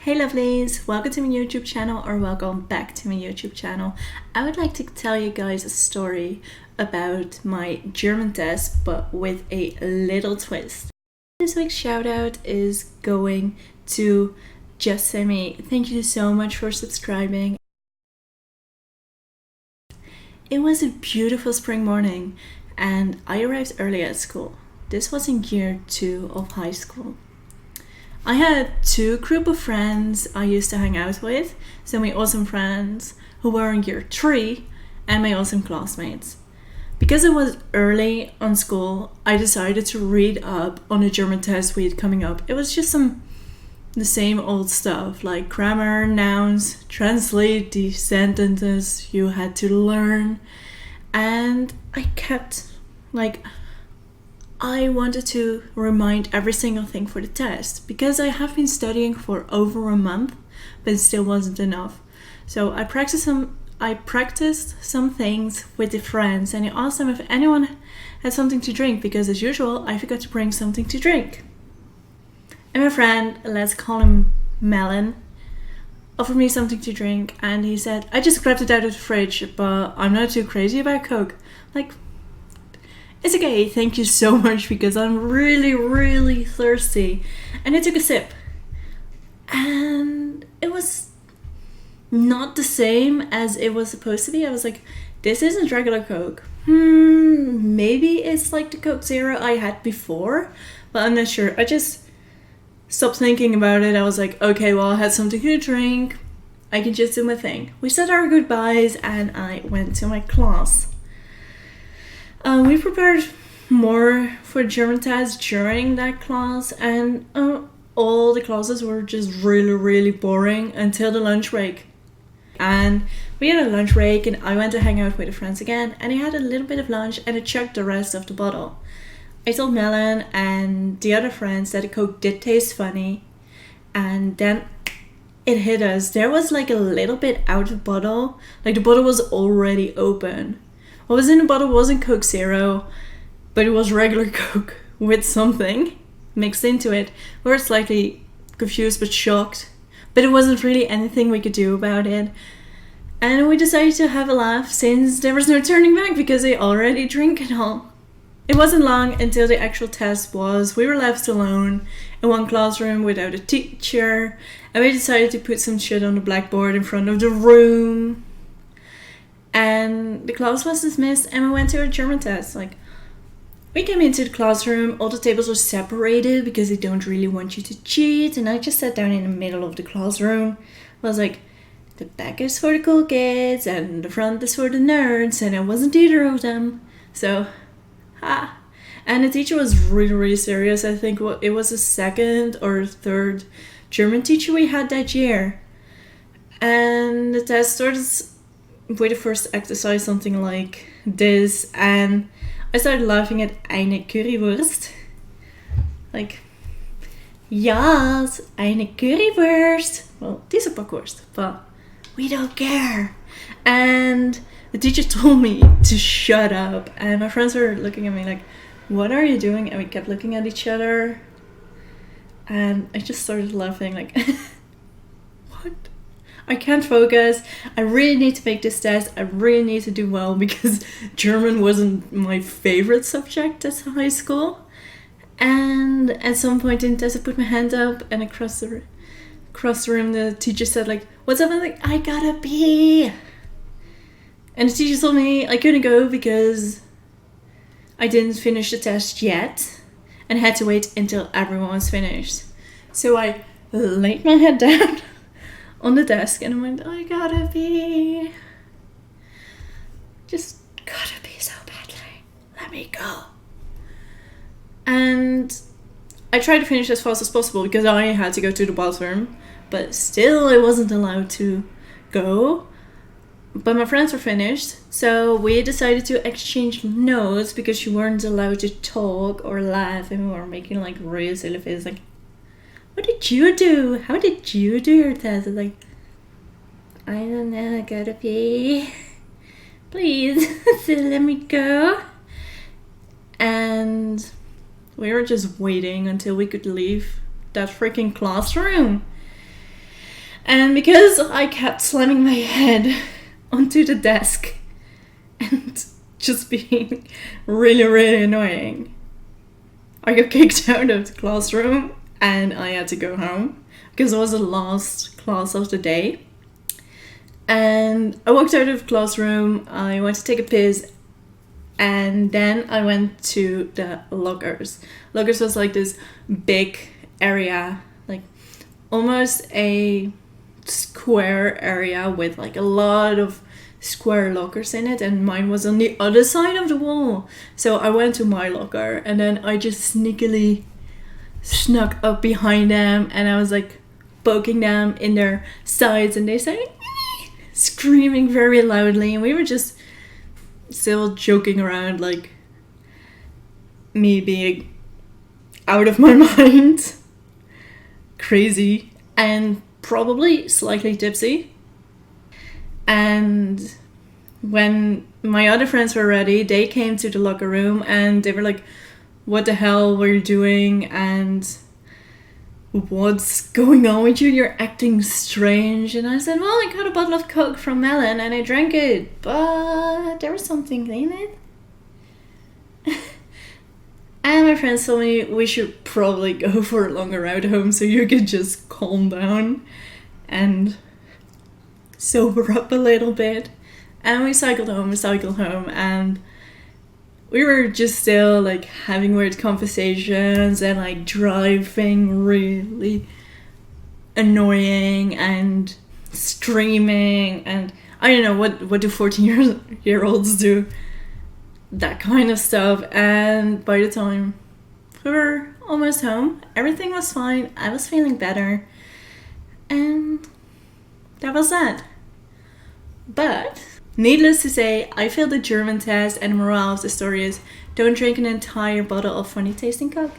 Hey lovelies, welcome to my YouTube channel or welcome back to my YouTube channel. I would like to tell you guys a story about my German test but with a little twist. This week's shout out is going to Jessamy. Thank you so much for subscribing. It was a beautiful spring morning and I arrived early at school. This was in year 2 of high school. I had two group of friends I used to hang out with, so my awesome friends who were in year 3 and my awesome classmates. Because it was early on school, I decided to read up on the German test we had coming up. It was just the same old stuff like grammar, nouns, translate the sentences you had to learn, and I wanted to remind every single thing for the test because I have been studying for over a month, but it still wasn't enough. So I practiced some things with the friends and I asked them if anyone had something to drink because as usual I forgot to bring something to drink. And my friend, let's call him Melon, offered me something to drink and he said, I just grabbed it out of the fridge, but I'm not too crazy about Coke. Like, it's okay, thank you so much because I'm really thirsty. And I took a sip. And it was not the same as it was supposed to be. I was like, this isn't regular Coke. Maybe it's like the Coke Zero I had before, but I'm not sure. I just stopped thinking about it. I was like, okay, well, I had something to drink. I can just do my thing. We said our goodbyes and I went to my class. We prepared more for German test during that class and all the classes were just really boring until the lunch break. And we had a lunch break and I went to hang out with the friends again and I had a little bit of lunch and I chugged the rest of the bottle. I told Melon and the other friends that the Coke did taste funny and then it hit us. There was like a little bit out of the bottle, like the bottle was already open. What was in the bottle wasn't Coke Zero, but it was regular Coke with something mixed into it. We were slightly confused but shocked, but it wasn't really anything we could do about it. And we decided to have a laugh since there was no turning back because they already drank it all. It wasn't long until the actual test was. We were left alone in one classroom without a teacher, and we decided to put some shit on the blackboard in front of the room. And the class was dismissed and we went to our German test. We came into the classroom, all the tables were separated because they don't really want you to cheat, and I just sat down in the middle of the classroom. I was like, the back is for the cool kids and the front is for the nerds, and I wasn't either of them. So, And the teacher was really serious. I think it was the second or third German teacher we had that year. And the test started with the first exercise, something like this, and I started laughing at eine Currywurst. Like, yes, eine Currywurst. Well, diese Bockwurst, but we don't care. And the teacher told me to shut up, and my friends were looking at me like, what are you doing? And we kept looking at each other, and I just started laughing like, what? I can't focus. I really need to make this test. I really need to do well because German wasn't my favorite subject at high school. And at some point in the test, I put my hand up and across the room, the teacher said like, what's up? I'm like, I gotta pee. And the teacher told me I couldn't go because I didn't finish the test yet and had to wait until everyone was finished. So I laid my head down on the desk and I went, I gotta pee. Just gotta pee so badly. Let me go. And I tried to finish as fast as possible because I had to go to the bathroom, but still I wasn't allowed to go. But my friends were finished, so we decided to exchange notes because you weren't allowed to talk or laugh, and we were making like real silly faces like, what did you do? How did you do your test? I was like, I don't know, I gotta pee. Please, so let me go. And we were just waiting until we could leave that freaking classroom. And because I kept slamming my head onto the desk and just being really, really annoying, I got kicked out of the classroom and I had to go home because it was the last class of the day. And I walked out of the classroom, I went to take a piss, and then I went to the lockers. Lockers was like this big area, like almost a square area with like a lot of square lockers in it, and mine was on the other side of the wall. So I went to my locker and then I just sneakily snuck up behind them and I was like poking them in their sides, and they started screaming very loudly, and we were just still joking around, like me being out of my mind, crazy, and probably slightly tipsy. And when my other friends were ready, they came to the locker room and they were like, what the hell were you doing? And what's going on with you? You're acting strange. And I said, well, I got a bottle of Coke from Melon and I drank it, but there was something in it. And my friends told me we should probably go for a longer ride home so you could just calm down and sober up a little bit. And we cycled home, and we were just still like having weird conversations and like driving really annoying and screaming, and I don't know what do 14-year-olds do, that kind of stuff. And by the time we were almost home, everything was fine, I was feeling better, and that was that. But needless to say, I failed the German test, and the moral of the story is don't drink an entire bottle of funny tasting Coke.